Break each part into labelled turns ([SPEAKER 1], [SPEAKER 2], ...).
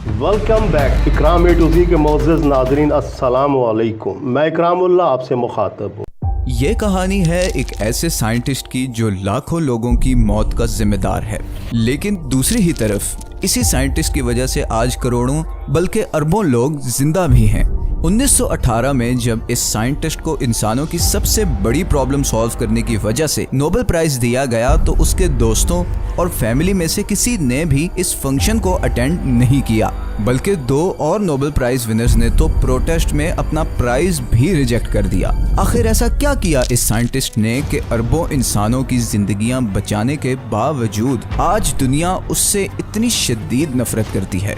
[SPEAKER 1] Welcome back. Ikram A to ज़ी के मोअज़्ज़ज़ नाज़रीन अस्सलामु अलैकुम। मैं इकरामुल्लाह आपसे मुखातब हूँ।
[SPEAKER 2] ये कहानी है एक ऐसे साइंटिस्ट की जो लाखों लोगों की मौत का जिम्मेदार है, लेकिन दूसरी ही तरफ इसी साइंटिस्ट की वजह से आज करोड़ों बल्कि अरबों लोग जिंदा भी हैं। 1918 में जब इस साइंटिस्ट को इंसानों की सबसे बड़ी प्रॉब्लम सॉल्व करने की वजह से नोबेल प्राइज दिया गया तो उसके दोस्तों और फैमिली में से किसी ने भी इस फंक्शन को अटेंड नहीं किया, बल्कि 2 और नोबेल प्राइज विनर्स ने तो प्रोटेस्ट में अपना प्राइज भी रिजेक्ट कर दिया। आखिर ऐसा क्या किया इस साइंटिस्ट ने कि अरबों इंसानों की जिंदगियां बचाने के बावजूद आज दुनिया उससे इतनी शदीद नफरत करती है।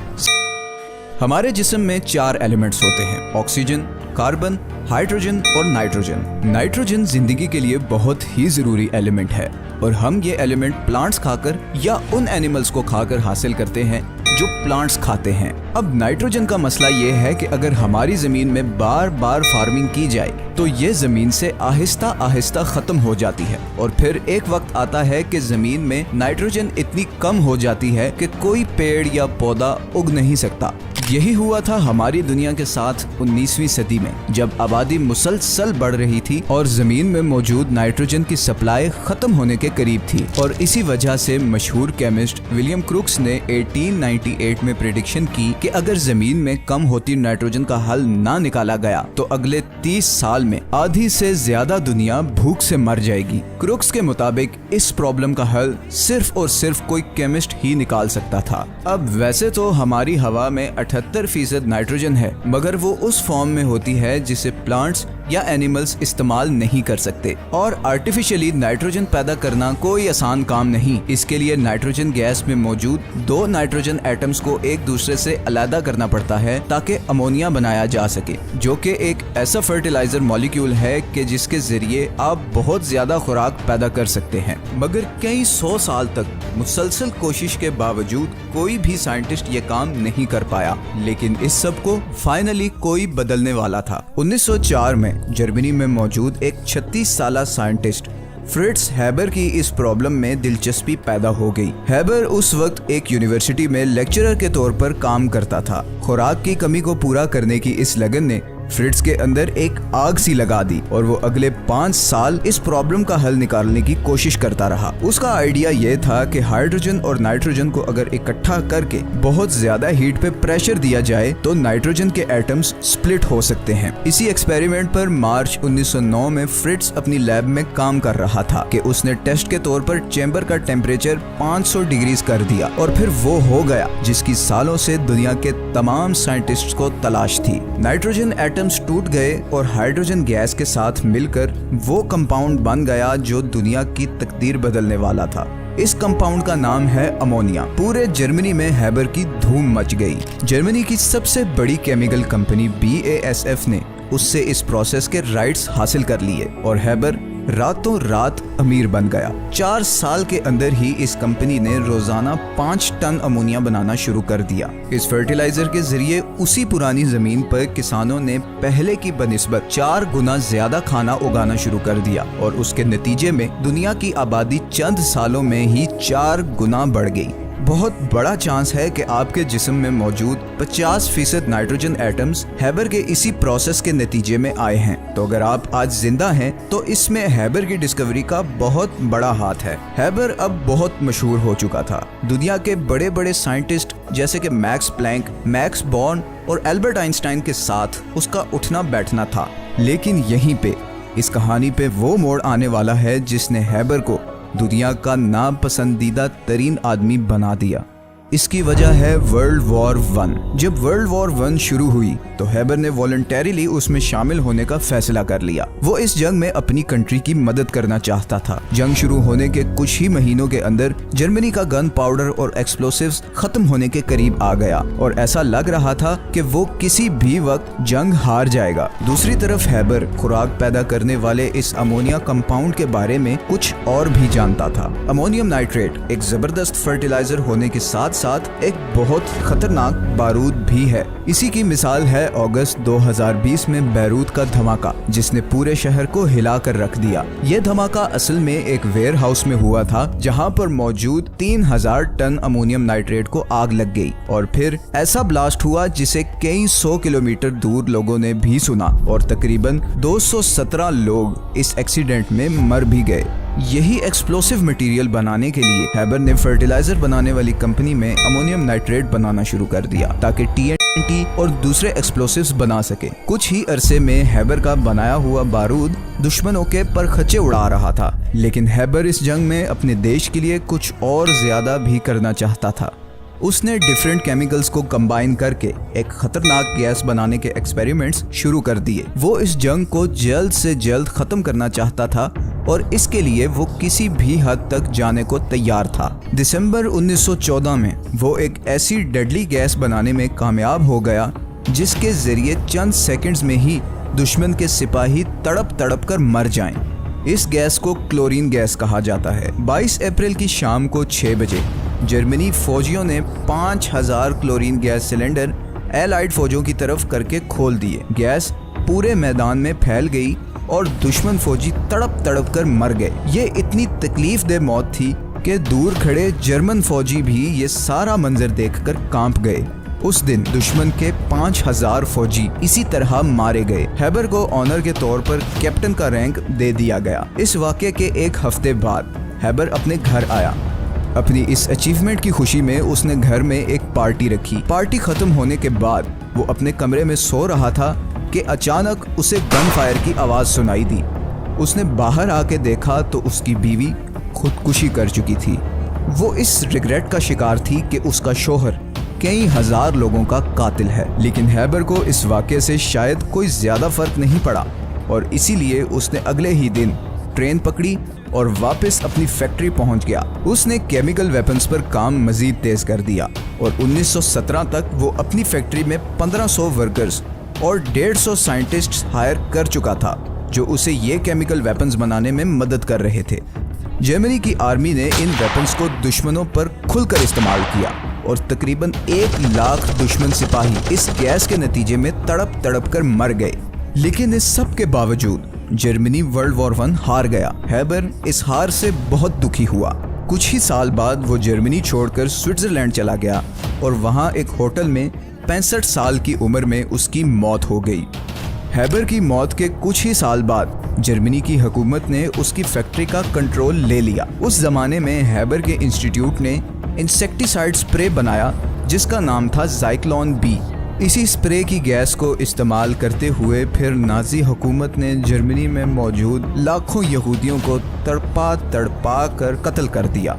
[SPEAKER 2] हमारे जिस्म में 4 एलिमेंट्स होते हैं, ऑक्सीजन, कार्बन, हाइड्रोजन और नाइट्रोजन। नाइट्रोजन जिंदगी के लिए बहुत ही जरूरी एलिमेंट है और हम ये एलिमेंट प्लांट्स खाकर या उन एनिमल्स को खाकर हासिल करते हैं जो प्लांट्स खाते हैं। अब नाइट्रोजन का मसला ये है कि अगर हमारी जमीन में बार बार फार्मिंग की जाए तो ये जमीन से आहिस्ता आहिस्ता खत्म हो जाती है और फिर एक वक्त आता है कि जमीन में नाइट्रोजन इतनी कम हो जाती है कि कोई पेड़ या पौधा उग नहीं सकता। यही हुआ था हमारी दुनिया के साथ 19वीं सदी में, जब आबादी मुसलसल बढ़ रही थी और जमीन में मौजूद नाइट्रोजन की सप्लाई खत्म होने के करीब थी। और इसी वजह से मशहूर केमिस्ट विलियम क्रूक्स ने 1898 में प्रेडिक्शन की कि अगर जमीन में कम होती नाइट्रोजन का हल ना निकाला गया तो अगले 30 साल में आधी से ज्यादा दुनिया भूख से मर जाएगी। क्रूक्स के मुताबिक इस प्रॉब्लम का हल सिर्फ और सिर्फ कोई केमिस्ट ही निकाल सकता था। अब वैसे तो हमारी हवा में 78% नाइट्रोजन है, मगर वो उस फॉर्म में होती है जिसे प्लांट्स या एनिमल्स इस्तेमाल नहीं कर सकते। और आर्टिफिशियली नाइट्रोजन पैदा करना कोई आसान काम नहीं। इसके लिए नाइट्रोजन गैस में मौजूद 2 नाइट्रोजन एटम्स को एक दूसरे से अलग करना पड़ता है ताकि अमोनिया बनाया जा सके, जो कि एक ऐसा फर्टिलाइजर मॉलिक्यूल है कि जिसके जरिए आप बहुत ज्यादा खुराक पैदा कर सकते हैं। मगर कई 100 साल तक मुसलसल कोशिश के बावजूद कोई भी साइंटिस्ट ये काम नहीं कर पाया, लेकिन इस सब को फाइनली कोई बदलने वाला था। 1904 में जर्मनी में मौजूद एक 36 साल साइंटिस्ट फ्रिट्ज हैबर की इस प्रॉब्लम में दिलचस्पी पैदा हो गई। हैबर उस वक्त एक यूनिवर्सिटी में लेक्चरर के तौर पर काम करता था। खुराक की कमी को पूरा करने की इस लगन ने फ्रिट्ज के अंदर एक आग सी लगा दी और वो अगले 5 साल इस प्रॉब्लम का हल निकालने की कोशिश करता रहा। उसका आइडिया ये था कि हाइड्रोजन और नाइट्रोजन को अगर इकट्ठा करके बहुत ज्यादा हीट पे प्रेशर दिया जाए तो नाइट्रोजन के एटम्स स्प्लिट हो सकते हैं। इसी एक्सपेरिमेंट पर मार्च 1909 में फ्रिट्ज अपनी लैब में काम कर रहा था कि उसने टेस्ट के तौर पर चैम्बर का टेम्परेचर 500 डिग्री कर दिया और फिर वो हो गया जिसकी सालों से दुनिया के तमाम साइंटिस्ट्स को तलाश थी। नाइट्रोजन एटम्स टूट गए और हाइड्रोजन गैस के साथ मिलकर वो कंपाउंड बन गया जो दुनिया की तकदीर बदलने वाला था। इस कंपाउंड का नाम है अमोनिया। पूरे जर्मनी में हैबर की धूम मच गई। जर्मनी की सबसे बड़ी केमिकल कंपनी BASF ने उससे इस प्रोसेस के राइट्स हासिल कर लिए और हैबर रातों रात अमीर बन गया। 4 साल के अंदर ही इस कंपनी ने रोजाना 5 टन अमोनिया बनाना शुरू कर दिया। इस फर्टिलाइजर के जरिए उसी पुरानी जमीन पर किसानों ने पहले की बनिस्बत 4 गुना ज्यादा खाना उगाना शुरू कर दिया और उसके नतीजे में दुनिया की आबादी चंद सालों में ही 4 गुना बढ़ गई। बहुत बड़ा चांस है कि आपके जिस्म में मौजूद 50% नाइट्रोजन एटम्स हैबर के इसी प्रोसेस के नतीजे में आए हैं। तो अगर आप आज जिंदा हैं तो इसमें हैबर की डिस्कवरी का बहुत बड़ा हाथ है। हैबर अब बहुत मशहूर हो चुका था। दुनिया के बड़े बड़े साइंटिस्ट जैसे कि मैक्स प्लैंक, मैक्स बॉर्न और एल्बर्ट आइंस्टाइन के साथ उसका उठना बैठना था। लेकिन यहीं पे इस कहानी पे वो मोड़ आने वाला है जिसने हैबर को दुनिया का नापसंदीदा तरीन आदमी बना दिया। इसकी वजह है वर्ल्ड वॉर 1। जब वर्ल्ड वॉर 1 शुरू हुई तो हैबर ने वॉलंटरीली उसमें शामिल होने का फैसला कर लिया। वो इस जंग में अपनी कंट्री की मदद करना चाहता था। जंग शुरू होने के कुछ ही महीनों के अंदर जर्मनी का गन पाउडर और एक्सप्लोसिव्स खत्म होने के करीब आ गया और ऐसा लग रहा था कि वो किसी भी वक्त जंग हार जाएगा। दूसरी तरफ हैबर खुराक पैदा करने वाले इस अमोनिया कंपाउंड के बारे में कुछ और भी जानता था। अमोनियम नाइट्रेट एक जबरदस्त फर्टिलाइजर होने के साथ साथ एक बहुत खतरनाक बारूद भी है। इसी की मिसाल है अगस्त 2020 में बैरूत का धमाका, जिसने पूरे शहर को हिला कर रख दिया। ये धमाका असल में एक वेयर हाउस में हुआ था, जहां पर मौजूद 3000 टन अमोनियम नाइट्रेट को आग लग गई और फिर ऐसा ब्लास्ट हुआ जिसे कई 100 किलोमीटर दूर लोगों ने भी सुना और तकरीबन 217 लोग इस एक्सीडेंट में मर भी गए। यही एक्सप्लोसिव मटेरियल बनाने के लिए हैबर ने फर्टिलाइजर बनाने वाली कंपनी में अमोनियम नाइट्रेट बनाना शुरू कर दिया ताकि TNT और दूसरे एक्सप्लोसिव्स बना सके। कुछ ही अरसे में हैबर का बनाया हुआ बारूद दुश्मनों के परखच्चे उड़ा रहा था, लेकिन हैबर इस जंग में अपने देश के लिए कुछ और ज्यादा भी करना चाहता था। उसने डिफरेंट केमिकल्स को कंबाइन करके एक खतरनाक गैस बनाने के एक्सपेरिमेंट्स शुरू कर दिए। वो इस जंग को जल्द से जल्द खत्म करना चाहता था और इसके लिए वो किसी भी हद तक जाने को तैयार था। दिसंबर 1914 में वो एक ऐसी डेडली गैस बनाने में कामयाब हो गया जिसके जरिए चंद सेकंड्स में ही दुश्मन के सिपाही तड़प तड़प कर मर जाएं। इस गैस को क्लोरीन गैस कहा जाता है। 22 अप्रैल की शाम को 6 बजे जर्मनी फौजियों ने 5000 क्लोरीन गैस सिलेंडर एलाइड फौजों की तरफ करके खोल दिए। गैस पूरे मैदान में फैल गई और दुश्मन फौजी तड़प तड़प कर मर गए। ये इतनी तकलीफदेह मौत थी कि दूर खड़े जर्मन फौजी भी ये सारा मंजर देखकर कांप गए। उस दिन दुश्मन के 5000 फौजी इसी तरह मारे गए। हैबर को ऑनर के तौर पर कैप्टन का रैंक दे दिया गया। इस वाक़े के एक हफ्ते बाद हैबर अपने घर आया। अपनी इस अचीवमेंट की खुशी में उसने घर में एक पार्टी रखी। पार्टी खत्म होने के बाद वो अपने कमरे में सो रहा था कि अचानक उसे गन फायर की आवाज़ सुनाई दी। उसने बाहर आके देखा तो उसकी बीवी खुदकुशी कर चुकी थी। वो इस रिग्रेट का शिकार थी कि उसका शोहर कई हजार लोगों का कातिल है। लेकिन हैबर को इस वाक़े से शायद कोई ज़्यादा फर्क नहीं पड़ा और इसीलिए उसने अगले ही दिन ट्रेन पकड़ी और वापस अपनी फैक्ट्री पहुंच गया। उसने केमिकल वेपन्स पर काम मजीद तेज कर दिया और 1917 तक वो अपनी फैक्ट्री में 1500 वर्कर्स और 150 साइंटिस्ट्स हायर कर चुका था, जो उसे ये केमिकल वेपन्स बनाने में मदद कर रहे थे। जर्मनी की आर्मी ने इन वेपन्स को दुश्मनों पर खुलकर इस्तेमाल किया और तकरीबन 1 लाख दुश्मन सिपाही इस गैस के नतीजे में तड़प तड़प कर मर गए। लेकिन इस सब के बावजूद जर्मनी वर्ल्ड वॉर 1 हार गया। हैबर इस हार से बहुत दुखी हुआ। कुछ ही साल बाद वो जर्मनी छोड़कर स्विट्जरलैंड चला गया और वहाँ एक होटल में 65 साल की उम्र में उसकी मौत हो गई। हैबर की मौत के कुछ ही साल बाद जर्मनी की हुकूमत ने उसकी फैक्ट्री का कंट्रोल ले लिया। उस जमाने में हैबर के इंस्टीट्यूट ने इंसेक्टिसाइड स्प्रे बनाया जिसका नाम था ज़ाइक्लोन बी। इसी स्प्रे की गैस को इस्तेमाल करते हुए फिर नाजी हुकूमत ने जर्मनी में मौजूद लाखों यहूदियों को तड़पा कर कत्ल कर दिया।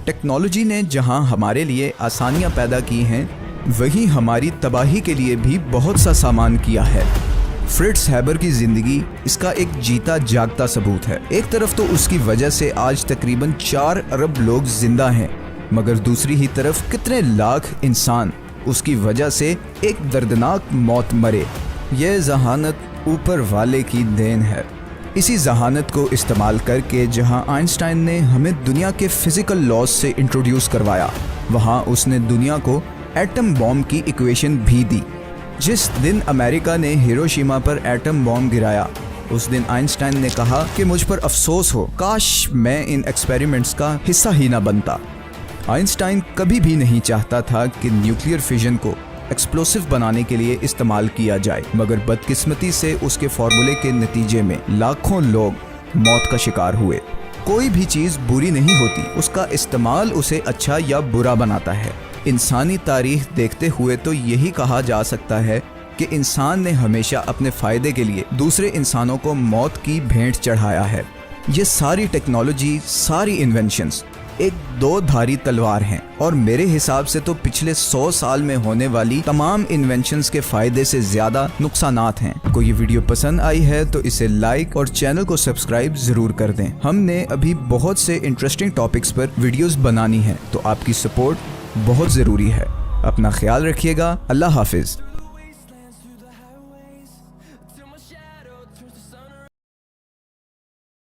[SPEAKER 2] टेक्नोलॉजी ने जहां हमारे लिए आसानियां पैदा की हैं, वहीं हमारी तबाही के लिए भी बहुत सा सामान किया है। फ्रिट्ज हैबर की ज़िंदगी इसका एक जीता जागता सबूत है। एक तरफ तो उसकी वजह से आज तकरीबन 4 अरब लोग जिंदा हैं, मगर दूसरी ही तरफ कितने लाख इंसान उसकी वजह से एक दर्दनाक मौत मरे। यह जहानत ऊपर वाले की देन है। इसी जहानत को इस्तेमाल करके जहां आइंस्टाइन ने हमें दुनिया के फिजिकल लॉज से इंट्रोड्यूस करवाया, वहां उसने दुनिया को एटम बॉम्ब की इक्वेशन भी दी। जिस दिन अमेरिका ने हिरोशिमा पर एटम बॉम्ब गिराया, उस दिन आइंस्टाइन ने कहा कि मुझ पर अफसोस हो, काश मैं इन एक्सपेरिमेंट्स का हिस्सा ही ना बनता। आइंस्टाइन कभी भी नहीं चाहता था कि न्यूक्लियर फिजन को एक्सप्लोसिव बनाने के लिए इस्तेमाल किया जाए, मगर बदकिस्मती से उसके फार्मूले के नतीजे में लाखों लोग मौत का शिकार हुए। कोई भी चीज़ बुरी नहीं होती, उसका इस्तेमाल उसे अच्छा या बुरा बनाता है। इंसानी तारीख देखते हुए तो यही कहा जा सकता है कि इंसान ने हमेशा अपने फ़ायदे के लिए दूसरे इंसानों को मौत की भेंट चढ़ाया है। ये सारी टेक्नोलॉजी, सारी इन्वेंशंस एक 2-धारी तलवार हैं और मेरे हिसाब से तो पिछले 100 साल में होने वाली तमाम इन्वेंशंस के फायदे से ज्यादा नुकसानात हैं। को ये वीडियो पसंद आई है तो इसे लाइक और चैनल को सब्सक्राइब जरूर कर दें। हमने अभी बहुत से इंटरेस्टिंग टॉपिक्स पर वीडियोस बनानी है, तो आपकी सपोर्ट बहुत ज़रूरी है। अपना ख्याल रखिएगा। अल्लाह हाफिज़।